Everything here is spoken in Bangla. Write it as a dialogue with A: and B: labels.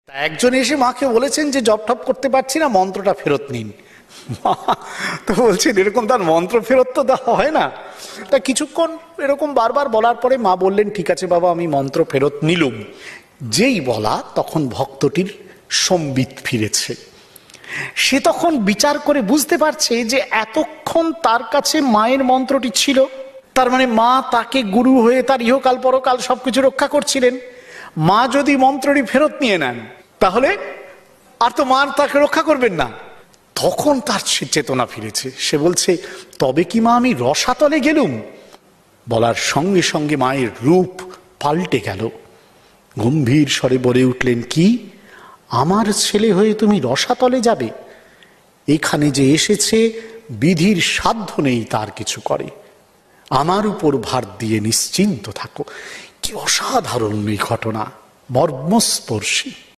A: তা একজন এসে মাকে বলেছেন যে জপ টপ করতে পারছি না, মন্ত্রটা ফেরত নিন। মা তো বলছেন এরকম তার মন্ত্র ফেরত তো দেওয়া হয় না। তা কিছুক্ষণ এরকম বারবার বলার পরে মা বললেন ঠিক আছে বাবা, আমি মন্ত্র ফেরত নিলুম। যেই বলা তখন ভক্তটির সম্বিত ফিরেছে। সে তখন বিচার করে বুঝতে পারছে যে এতক্ষণ তার কাছে মায়ের মন্ত্রটি ছিল, তার মানে মা তাকে গুরু হয়ে তার ইহকাল পরকাল সবকিছু রক্ষা করছিলেন। মা যদি মন্ত্রটি ফেরত নিয়ে নেন তাহলে আর তো মা তাকে রক্ষা করবেন না। তখন তার চেতনা ফিরেছে। সে বলছে তবে কি মা আমি রসাতলে গেলুম? বলার সঙ্গে সঙ্গে মায়ের রূপ পাল্টে গেল। গম্ভীর স্বরে বলে উঠলেন, কি আমার ছেলে হয়ে তুমি রসাতলে যাবে? এখানে যে এসেছে বিধির সাধ্য নেই তার কিছু করে, আমার উপর ভার দিয়ে নিশ্চিন্ত থাকো। কি অসাধারণ এই ঘটনা, মর্মস্পর্শী।